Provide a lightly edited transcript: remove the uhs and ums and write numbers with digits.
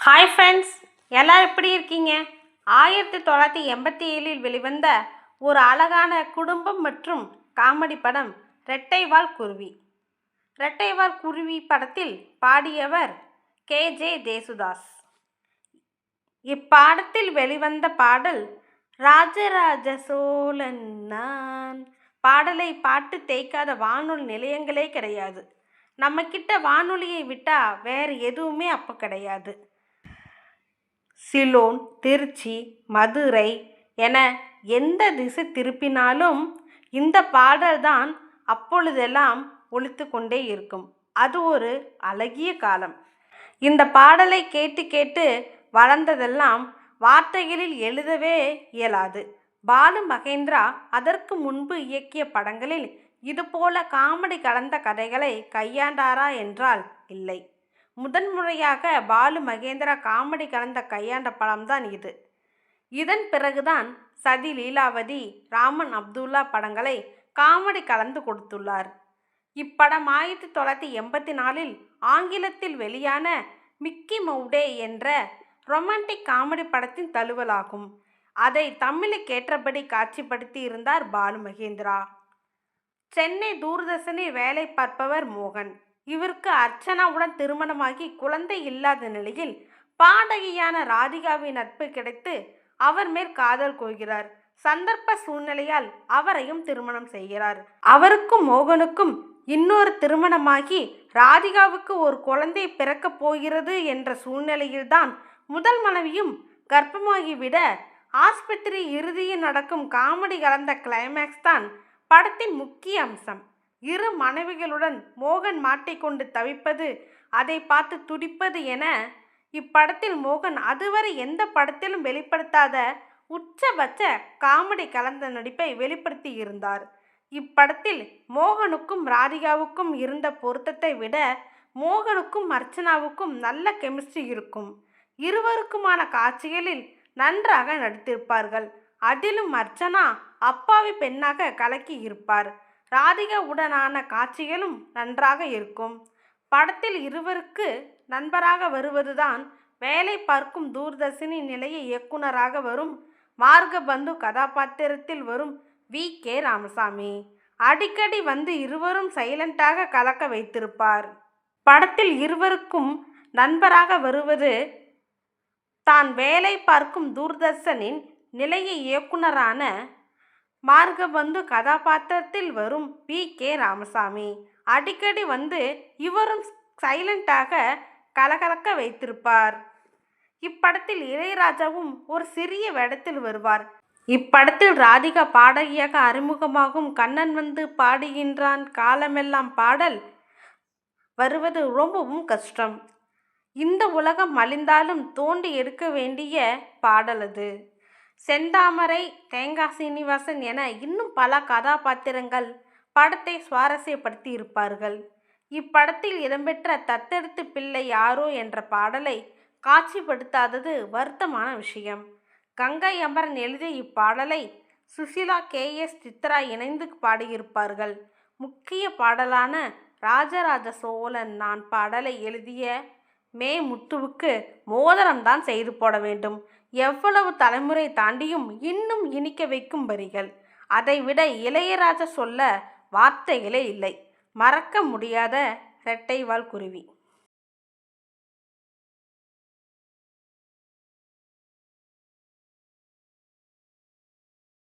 Hi friends, எல்லோரும் எப்படி இருக்கீங்க? 1987 வெளிவந்த ஒரு அழகான குடும்பம் மற்றும் காமெடி படம் ரெட்டைவால் குருவி. ரெட்டைவால் குருவி படத்தில் பாடியவர் KJ தேசுதாஸ். இப்பாடத்தில் வெளிவந்த பாடல் ராஜராஜ சோழன் நான். பாடலை பாட்டு தேய்க்காத வானொலி நிலையங்களே கிடையாது. நம்மக்கிட்ட வானொலியை விட்டால் வேறு எதுவுமே அப்போ கிடையாது. சிலோன், திருச்சி, மதுரை என எந்த திசை திருப்பினாலும் இந்த பாடல்தான் அப்பொழுதெல்லாம் ஒலித்து கொண்டே இருக்கும். அது ஒரு அழகிய காலம். இந்த பாடலை கேட்டு கேட்டு வளர்ந்ததெல்லாம் வார்த்தைகளில் எழுதவே இயலாது. பாலு மகேந்திரா அதற்கு முன்பு இயக்கிய படங்களில் இதுபோல காமெடி கலந்த கதைகளை கையாண்டாரா என்றால் இல்லை. முதன்முறையாக பாலு மகேந்திரா காமெடி கலந்த கையாண்ட படம்தான் இது. இதன் பிறகுதான் சதி, லீலாவதி, ராமன் அப்துல்லா படங்களை காமெடி கலந்து கொடுத்துள்ளார். இப்படம் 1984 ஆங்கிலத்தில் வெளியான மிக்கி மவுடே என்ற ரொமான்டிக் காமெடி படத்தின் தழுவலாகும். அதை தமிழுக்கு ஏற்றபடி காட்சிப்படுத்தி இருந்தார் பாலு மகேந்திரா. சென்னை தூர்தர்ஷனில் வேலை பார்ப்பவர் மோகன். இவருக்கு அர்ச்சனாவுடன் திருமணமாகி குழந்தை இல்லாத நிலையில் பாடகியான ராதிகாவின் நட்பு கிடைத்து அவர் மேல் காதல் கொள்கிறார். சந்தர்ப்ப சூழ்நிலையால் அவரையும் திருமணம் செய்கிறார். அவருக்கும் மோகனுக்கும் இன்னொரு திருமணமாகி ராதிகாவுக்கு ஒரு குழந்தை பிறக்கப் போகிறது என்ற சூழ்நிலையில்தான் முதல் மனைவியும் கர்ப்பமாகிவிட ஆஸ்பத்திரி இறுதியில் நடக்கும் காமெடி கலந்த கிளைமேக்ஸ் தான் படத்தின் முக்கிய அம்சம். இரு மனைவிகளுடன் மோகன் மாட்டிக்கொண்டு தவிப்பது, அதை பார்த்து துடிப்பது என இப்படத்தில் மோகன் அதுவரை எந்த படத்திலும் வெளிப்படுத்தாத உச்சபட்ச காமெடி கலந்த நடிப்பை வெளிப்படுத்தி இருந்தார். இப்படத்தில் மோகனுக்கும் ராதிகாவுக்கும் இருந்த பொருத்தத்தை விட மோகனுக்கும் அர்ச்சனாவுக்கும் நல்ல கெமிஸ்ட்ரி இருக்கும். இருவருக்குமான காட்சிகளில் நன்றாக நடித்திருப்பார்கள். அதிலும் அர்ச்சனா அப்பாவி பெண்ணாக கலக்கி இருப்பார். ராதிகா உடனான காட்சிகளும் நன்றாக இருக்கும். படத்தில் இருவருக்கு நண்பராக வருவதுதான் வேலை பார்க்கும் தூர்தர்ஷனின் நிலைய இயக்குனராக வரும் மார்கபந்து கதாபாத்திரத்தில் வரும் VK ராமசாமி. அடிக்கடி வந்து இருவரும் சைலண்டாக கலக்க வைத்திருப்பார். படத்தில் இருவருக்கும் நண்பராக வருவது தான் வேலை பார்க்கும் தூர்தர்ஷனின் நிலைய இயக்குனரான மார்கபந்து கதாபாத்திரத்தில் வரும் VK ராமசாமி. அடிக்கடி வந்து இவரும் சைலண்டாக கலகலக்க வைத்திருப்பார். இப்படத்தில் இளையராஜாவும் ஒரு சிறிய வேடத்தில் வருவார். இப்படத்தில் ராதிகா பாடகியாக அறிமுகமாகும் கண்ணன் வந்து பாடுகின்றான் காலமெல்லாம் பாடல் வருவது ரொம்பவும் கஷ்டம். இந்த உலகம் அழிந்தாலும் தோண்டி எடுக்க வேண்டிய பாடல் அது. செந்தாமரை, தேங்காய் சீனிவாசன் என இன்னும் பல கதாபாத்திரங்கள் படத்தை சுவாரஸ்யப்படுத்தி இருப்பார்கள். இப்படத்தில் இடம்பெற்ற தத்தெடுத்து பிள்ளை யாரோ என்ற பாடலை காட்சிப்படுத்தாதது வருத்தமான விஷயம். கங்கை அமரன் எழுதிய இப்பாடலை சுசிலா, KS சித்ரா இணைந்து பாடியிருப்பார்கள். முக்கிய பாடலான ராஜராஜ சோழன் நான் பாடலை எழுதிய முத்துவுக்கு மோதிரம்தான் செய்து போட வேண்டும். எவ்வளவு தலைமுறை தாண்டியும் இன்னும் இனிக்க வைக்கும் வரிகள். அதைவிட இளையராஜா சொல்ல வார்த்தைகளே இல்லை. மறக்க முடியாத ரெட்டைவால் குருவி.